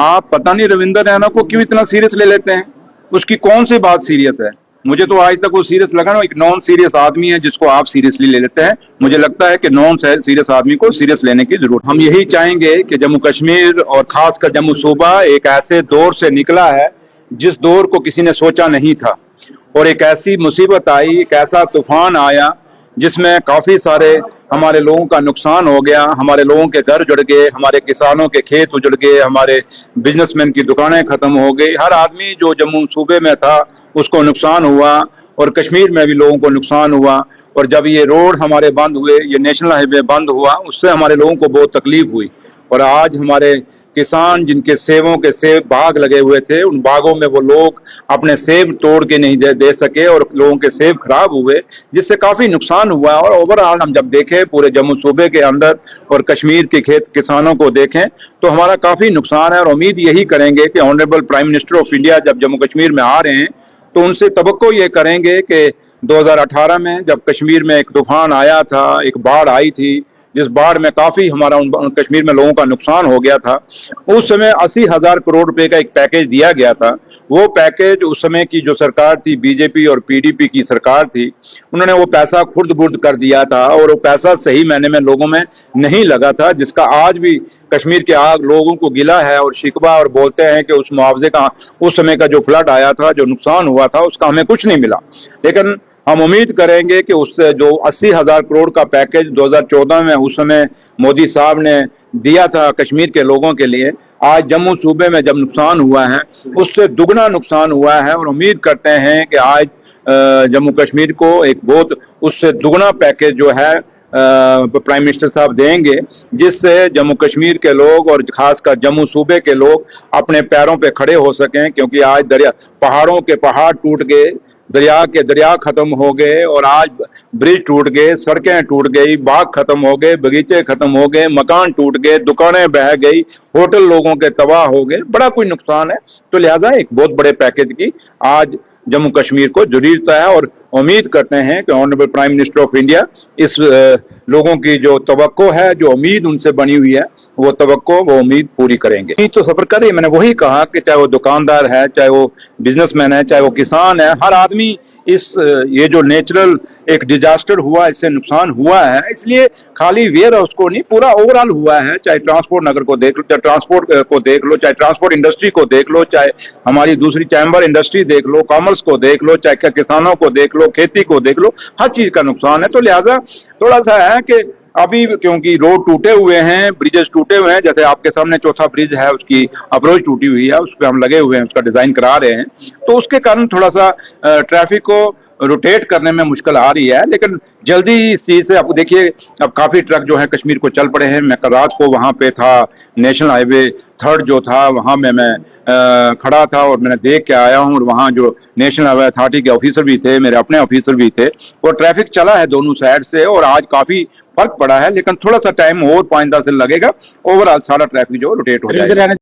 आप पता नहीं रविंदर रैना को क्यों इतना सीरियस ले लेते हैं। उसकी कौन सी बात सीरियस है? मुझे तो आज तक वो सीरियस लगा ना, एक नॉन सीरियस आदमी है जिसको आप सीरियसली ले लेते हैं। मुझे लगता है कि नॉन सीरियस आदमी को सीरियस लेने की जरूरत। हम यही चाहेंगे कि जम्मू कश्मीर और खासकर जम्मू सूबा एक ऐसे दौर से निकला है जिस दौर को किसी ने सोचा नहीं था, और एक ऐसी मुसीबत आई, एक ऐसा तूफान आया जिसमें काफी सारे हमारे लोगों का नुकसान हो गया। हमारे लोगों के घर उजड़ गए, हमारे किसानों के खेत उजड़ गए, हमारे बिजनेसमैन की दुकानें खत्म हो गई। हर आदमी जो जम्मू सूबे में था उसको नुकसान हुआ, और कश्मीर में भी लोगों को नुकसान हुआ। और जब ये रोड हमारे बंद हुए, ये नेशनल हाईवे बंद हुआ, उससे हमारे लोगों को बहुत तकलीफ हुई। और आज हमारे किसान जिनके सेबों के सेब बाग लगे हुए थे, उन बागों में वो लोग अपने सेब तोड़ के नहीं दे सके, और लोगों के सेब खराब हुए, जिससे काफी नुकसान हुआ। और ओवरऑल हम जब देखें पूरे जम्मू सूबे के अंदर और कश्मीर के खेत किसानों को देखें तो हमारा काफी नुकसान है। और उम्मीद यही करेंगे कि honourable prime minister of India जब जम्मू कश्मीर में आ रहे हैं तो उनसे तवक्को ये करेंगे कि 2018 में जब कश्मीर में एक तूफान आया था, एक बाढ़ आई थी, जिस बाढ़ में काफी हमारा कश्मीर में लोगों का नुकसान हो गया था, उस समय 80,000 करोड़ रुपए का एक पैकेज दिया गया था। वो पैकेज उस समय की जो सरकार थी, बीजेपी और पीडीपी की सरकार थी, उन्होंने वो पैसा खुर्द बुर्द कर दिया था, और वो पैसा सही मायने में लोगों में नहीं लगा था, जिसका आज भी कश्मीर के लोगों को गिला है और शिकवा, और बोलते हैं कि उस मुआवजे का, उस समय का जो फ्लड आया था, जो नुकसान हुआ था, उसका हमें कुछ नहीं मिला। लेकिन हम उम्मीद करेंगे कि उससे जो 80,000 करोड़ का पैकेज 2014 में उस समय मोदी साहब ने दिया था कश्मीर के लोगों के लिए, आज जम्मू सूबे में जब नुकसान हुआ है उससे दुगना नुकसान हुआ है। और उम्मीद करते हैं कि आज जम्मू कश्मीर को एक बहुत उससे दुगना पैकेज जो है प्राइम मिनिस्टर साहब देंगे, जिससे जम्मू कश्मीर के लोग और खासकर जम्मू सूबे के लोग अपने पैरों पे खड़े हो सकें। क्योंकि आज पहाड़ों के पहाड़ टूट गए, दरिया के दरिया खत्म हो गए, और आज ब्रिज टूट गए, सड़कें टूट गई, बाग खत्म हो गए, बगीचे खत्म हो गए, मकान टूट गए, दुकानें बह गई, होटल लोगों के तबाह हो गए, बड़ा कोई नुकसान है। तो लिहाजा एक बहुत बड़े पैकेज की आज जम्मू कश्मीर को जरूरत है, और उम्मीद करते हैं कि honourable prime minister of India इस लोगों की जो तवक्को है, जो उम्मीद उनसे बनी हुई है, वो तवक्को, वो उम्मीद पूरी करेंगे। तो सफर कर रही, मैंने वही कहा कि चाहे वो दुकानदार है, चाहे वो बिजनेसमैन है, चाहे वो किसान है, हर आदमी ये जो नेचुरल एक डिजास्टर हुआ, इससे नुकसान हुआ है। इसलिए खाली वेयर हाउस को नहीं, पूरा ओवरऑल हुआ है। चाहे ट्रांसपोर्ट नगर को देख लो, चाहे ट्रांसपोर्ट को देख लो, चाहे ट्रांसपोर्ट इंडस्ट्री को देख लो, चाहे हमारी दूसरी चैम्बर इंडस्ट्री देख लो, कॉमर्स को देख लो, चाहे किसानों को देख लो, खेती को देख लो, हर चीज का नुकसान है। तो लिहाजा थोड़ा सा है कि अभी क्योंकि रोड टूटे हुए हैं, ब्रिजेस टूटे हुए हैं, जैसे आपके सामने चौथा ब्रिज है, उसकी अप्रोच टूटी हुई है, उस पर हम लगे हुए हैं, उसका डिजाइन करा रहे हैं, तो उसके कारण थोड़ा सा ट्रैफिक को रोटेट करने में मुश्किल आ रही है। लेकिन जल्दी ही इस चीज से आपको देखिए, अब काफी ट्रक जो है कश्मीर को चल पड़े हैं। मैं कल रात को वहां पे था, नेशनल हाईवे 3 जो था वहां में मैं खड़ा था, और मैंने देख के आया हूँ। और वहाँ जो नेशनल हाईवे अथॉरिटी के ऑफिसर भी थे, मेरे अपने ऑफिसर भी थे, और ट्रैफिक चला है दोनों साइड से, और आज काफी फर्क पड़ा है। लेकिन थोड़ा सा टाइम और 5-10 दिन लगेगा, ओवरऑल सारा ट्रैफिक जो रोटेट हो जाएगा।